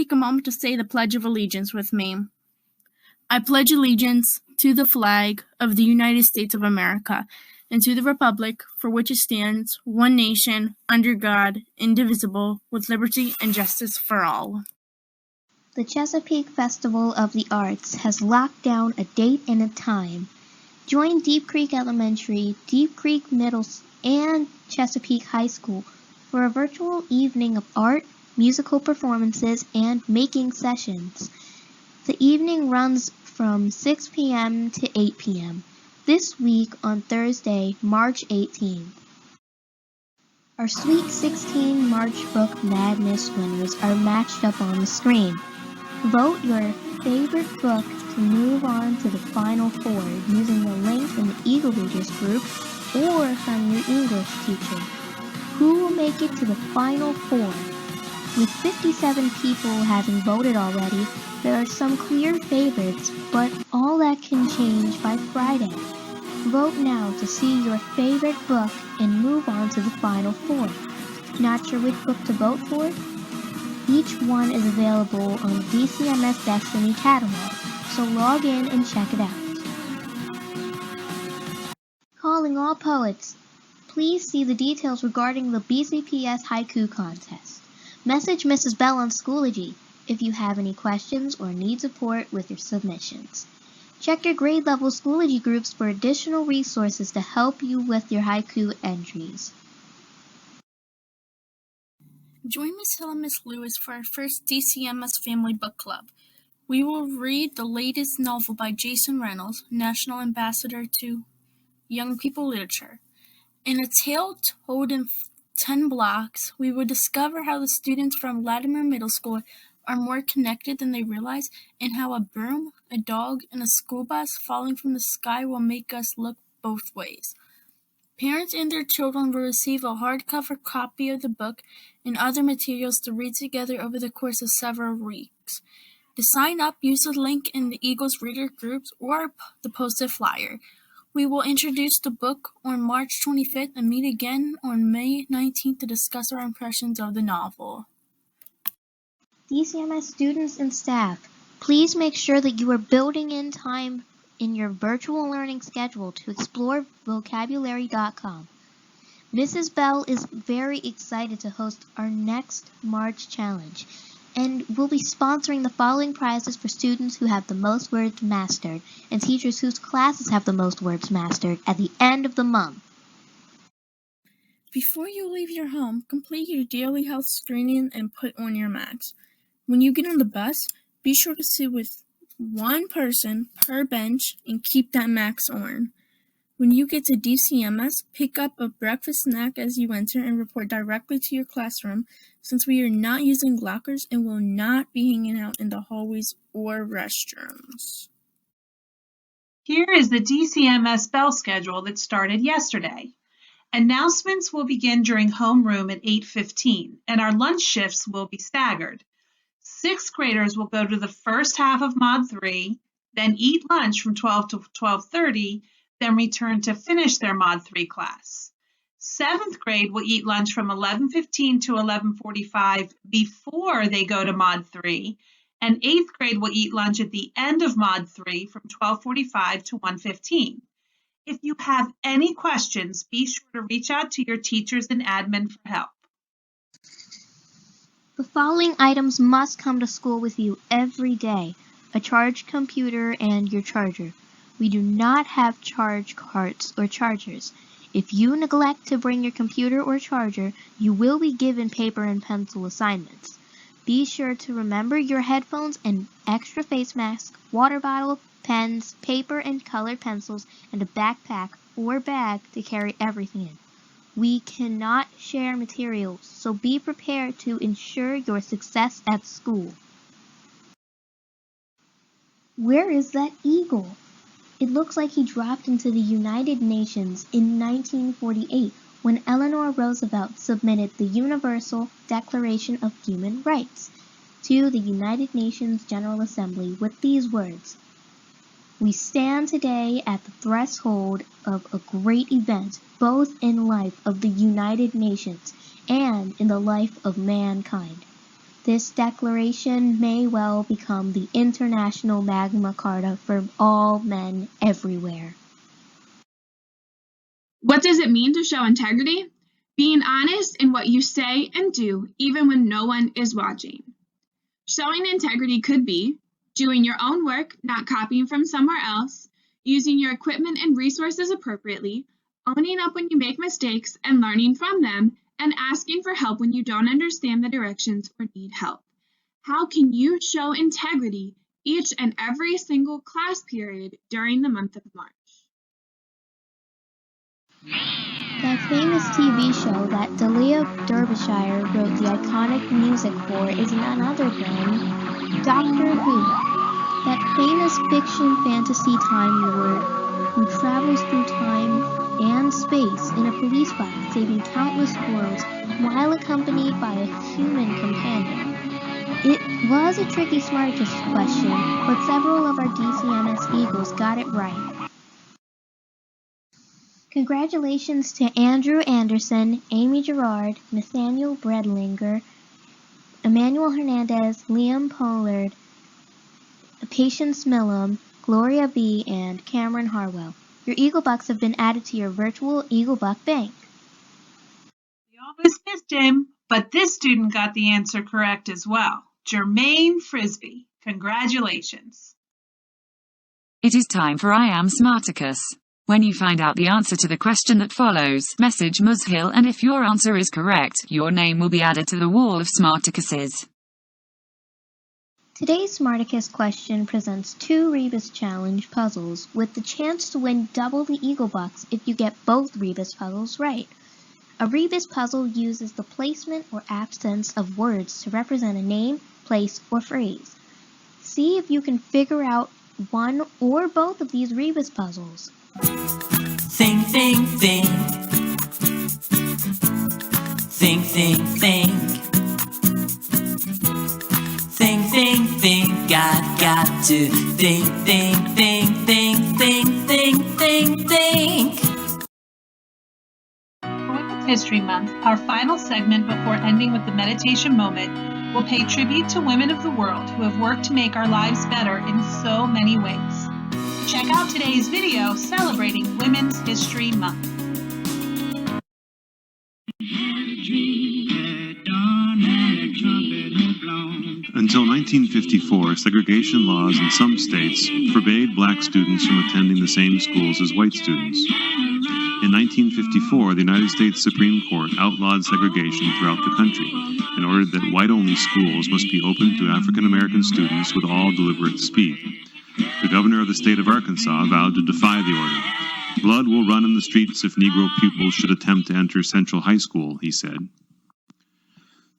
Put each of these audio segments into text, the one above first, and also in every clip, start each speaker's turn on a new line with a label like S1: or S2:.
S1: take a moment to say the Pledge of Allegiance with me. I pledge allegiance to the flag of the United States of America and to the republic for which it stands, one nation, under God, indivisible, with liberty and justice for all.
S2: The Chesapeake Festival of the Arts has locked down a date and a time. Join Deep Creek Elementary, Deep Creek Middle, and Chesapeake High School for a virtual evening of art, musical performances, and making sessions. The evening runs from 6 p.m. to 8 p.m. this week on Thursday, March 18th. Our Sweet 16 March Book Madness winners are matched up on the screen. Vote your favorite book to move on to the Final Four using the link in the Eagle Readers group or from your English teacher. Who will make it to the Final Four? With 57 people having voted already, there are some clear favorites, but all that can change by Friday. Vote now to see your favorite book and move on to the Final Four. Not sure which book to vote for? Each one is available on the DCMS Destiny catalog, so log in and check it out. Calling all poets. Please see the details regarding the BCPS Haiku contest. Message Mrs. Bell on Schoology if you have any questions or need support with your submissions. Check your grade level Schoology groups for additional resources to help you with your haiku entries.
S1: Join Miss Hill and Miss Lewis for our first DCMS Family Book Club. We will read the latest novel by Jason Reynolds, National Ambassador to Young People Literature. In a tale told in 10 blocks, we will discover how the students from Latimer Middle School are more connected than they realize, and how a broom, a dog, and a school bus falling from the sky will make us look both ways. Parents and their children will receive a hardcover copy of the book and other materials to read together over the course of several weeks. To sign up, use the link in the Eagles Reader groups or the posted flyer. We will introduce the book on March 25th and meet again on May 19th to discuss our impressions of the novel.
S2: DCMS students and staff, please make sure that you are building in time in your virtual learning schedule to explore vocabulary.com. Mrs. Bell is very excited to host our next March challenge, and we'll be sponsoring the following prizes for students who have the most words mastered and teachers whose classes have the most words mastered at the end of the month.
S1: Before you leave your home, complete your daily health screening and put on your mask. When you get on the bus, be sure to sit with one person per bench and keep that mask on. When you get to DCMS, pick up a breakfast snack as you enter and report directly to your classroom, since we are not using lockers and will not be hanging out in the hallways or restrooms.
S3: Here is the DCMS bell schedule that started yesterday. Announcements will begin during homeroom at 8:15, and our lunch shifts will be staggered. 6th graders will go to the first half of Mod 3, then eat lunch from 12 to 12:30, then return to finish their Mod 3 class. 7th grade will eat lunch from 11:15 to 11:45 before they go to Mod 3, and 8th grade will eat lunch at the end of Mod 3 from 12:45 to 1:15. If you have any questions, be sure to reach out to your teachers and admin for help.
S2: The following items must come to school with you every day: a charged computer and your charger. We do not have charge carts or chargers. If you neglect to bring your computer or charger, you will be given paper and pencil assignments. Be sure to remember your headphones and extra face mask, water bottle, pens, paper and colored pencils, and a backpack or bag to carry everything in. We cannot share materials, so be prepared to ensure your success at school. Where is that eagle? It looks like he dropped into the United Nations in 1948 when Eleanor Roosevelt submitted the Universal Declaration of Human Rights to the United Nations General Assembly with these words: "We stand today at the threshold of a great event, both in life of the United Nations and in the life of mankind. This declaration may well become the international Magna Carta for all men everywhere.
S4: What does it mean to show integrity? Being honest in what you say and do, even when no one is watching. Showing integrity could be doing your own work, not copying from somewhere else, using your equipment and resources appropriately, owning up when you make mistakes and learning from them, and asking for help when you don't understand the directions or need help. How can you show integrity each and every single class period during the month of March?
S2: That famous TV show that Delia Derbyshire wrote the iconic music for is none other than Doctor Who. That famous fiction fantasy Time Lord who travels through time and space in a police bus, saving countless worlds while accompanied by a human companion. It was a tricky Smarticus question, but several of our DCMS Eagles got it right. Congratulations to Andrew Anderson, Amy Gerard, Nathaniel Bredlinger, Emmanuel Hernandez, Liam Pollard, Patience Millam, Gloria B., and Cameron Harwell. Your Eagle Bucks have been added to your virtual Eagle Buck Bank.
S3: We almost missed him, but this student got the answer correct as well. Jermaine Frisbee. Congratulations.
S5: It is time for I Am Smarticus. When you find out the answer to the question that follows, message Muzhill, and if your answer is correct, your name will be added to the wall of Smarticuses.
S2: Today's Smarticus question presents 2 Rebus Challenge puzzles with the chance to win double the Eagle Bucks if you get both Rebus puzzles right. A Rebus puzzle uses the placement or absence of words to represent a name, place, or phrase. See if you can figure out one or both of these Rebus puzzles.
S6: Think, think, think. Think, think, think. Think, think, think. Got to think, think, think, think, think, think, think, think.
S3: For Women's History Month, our final segment before ending with the meditation moment will pay tribute to women of the world who have worked to make our lives better in so many ways. Check out today's video celebrating Women's History Month.
S7: Until 1954, segregation laws in some states forbade black students from attending the same schools as white students. In 1954, the United States Supreme Court outlawed segregation throughout the country and ordered that white-only schools must be open to African American students with all deliberate speed. The governor of the state of Arkansas vowed to defy the order. "Blood will run in the streets if Negro pupils should attempt to enter Central High School," he said.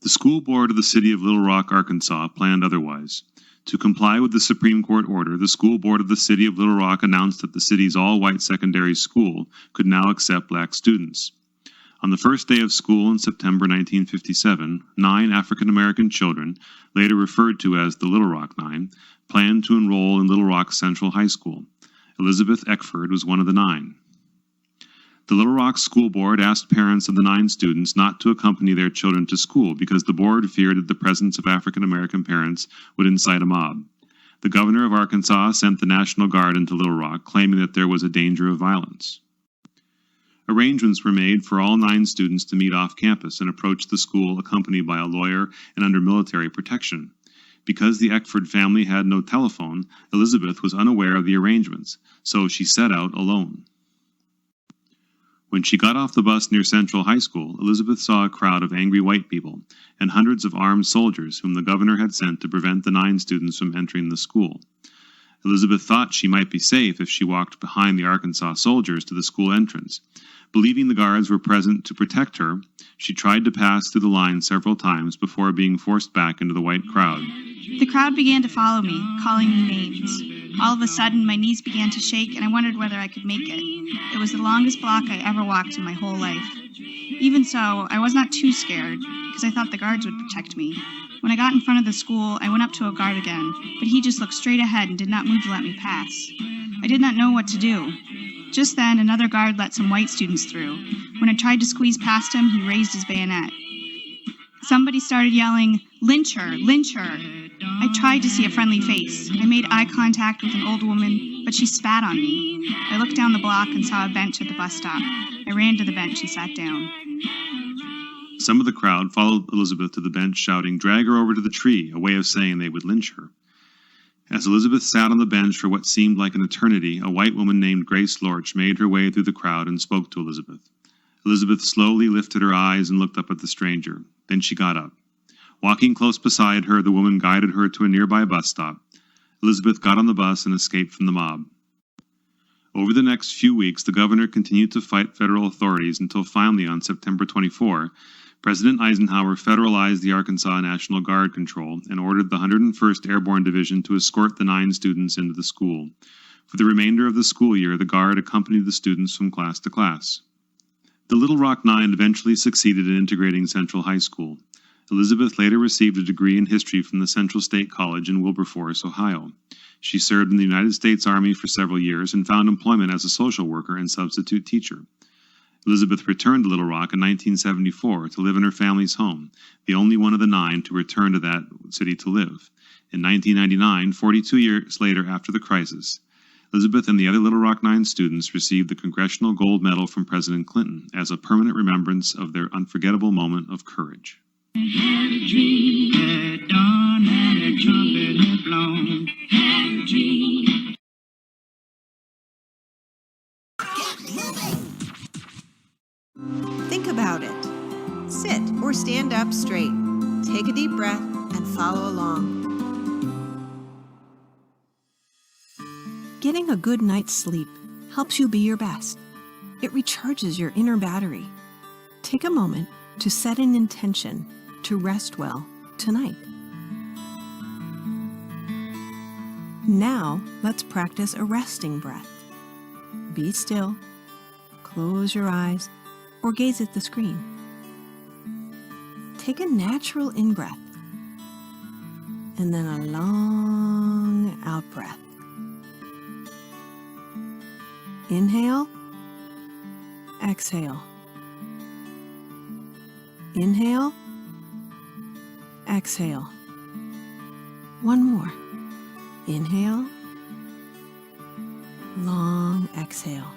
S7: The school board of the city of Little Rock, Arkansas, planned otherwise. To comply with the Supreme Court order, the school board of the city of Little Rock announced that the city's all-white secondary school could now accept black students. On the first day of school in September 1957, 9 African American children, later referred to as the Little Rock Nine, planned to enroll in Little Rock Central High School. Elizabeth Eckford was one of the 9. The Little Rock School Board asked parents of the 9 students not to accompany their children to school because the board feared that the presence of African American parents would incite a mob. The governor of Arkansas sent the National Guard into Little Rock, claiming that there was a danger of violence. Arrangements were made for all 9 students to meet off campus and approach the school accompanied by a lawyer and under military protection. Because the Eckford family had no telephone, Elizabeth was unaware of the arrangements, so she set out alone. When she got off the bus near Central High School, Elizabeth saw a crowd of angry white people and hundreds of armed soldiers whom the governor had sent to prevent the 9 students from entering the school. Elizabeth thought she might be safe if she walked behind the Arkansas soldiers to the school entrance. Believing the guards were present to protect her, she tried to pass through the line several times before being forced back into the white crowd.
S8: The crowd began to follow me, calling me names. All of a sudden, my knees began to shake, and I wondered whether I could make it. It was the longest block I ever walked in my whole life. Even so, I was not too scared, because I thought the guards would protect me. When I got in front of the school, I went up to a guard again, but he just looked straight ahead and did not move to let me pass. I did not know what to do. Just then, another guard let some white students through. When I tried to squeeze past him, he raised his bayonet. Somebody started yelling, "Lynch her! Lynch her!" I tried to see a friendly face. I made eye contact with an old woman, but she spat on me. I looked down the block and saw a bench at the bus stop. I ran to the bench and sat down.
S7: Some of the crowd followed Elizabeth to the bench, shouting, "Drag her over to the tree," a way of saying they would lynch her. As Elizabeth sat on the bench for what seemed like an eternity, a white woman named Grace Lorch made her way through the crowd and spoke to Elizabeth. Elizabeth slowly lifted her eyes and looked up at the stranger. Then she got up. Walking close beside her, the woman guided her to a nearby bus stop. Elizabeth got on the bus and escaped from the mob. Over the next few weeks, the governor continued to fight federal authorities until finally on September 24, President Eisenhower federalized the Arkansas National Guard control and ordered the 101st Airborne Division to escort the 9 students into the school. For the remainder of the school year, the Guard accompanied the students from class to class. The Little Rock Nine eventually succeeded in integrating Central High School. Elizabeth later received a degree in history from the Central State College in Wilberforce, Ohio. She served in the United States Army for several years and found employment as a social worker and substitute teacher. Elizabeth returned to Little Rock in 1974 to live in her family's home, the only one of the 9 to return to that city to live. In 1999, 42 years later after the crisis, Elizabeth and the other Little Rock Nine students received the Congressional Gold Medal from President Clinton as a permanent remembrance of their unforgettable moment of courage.
S9: Had a dream at dawn and a trumpet had blown. Had a dream.
S10: Think about it. Sit or stand up straight. Take a deep breath and follow along. Getting a good night's sleep helps you be your best. It recharges your inner battery. Take a moment to set an intention to rest well tonight. Now, let's practice a resting breath. Be still, close your eyes, or gaze at the screen. Take a natural in-breath, and then a long out-breath. Inhale, exhale. Inhale, exhale. One more. Inhale, long exhale.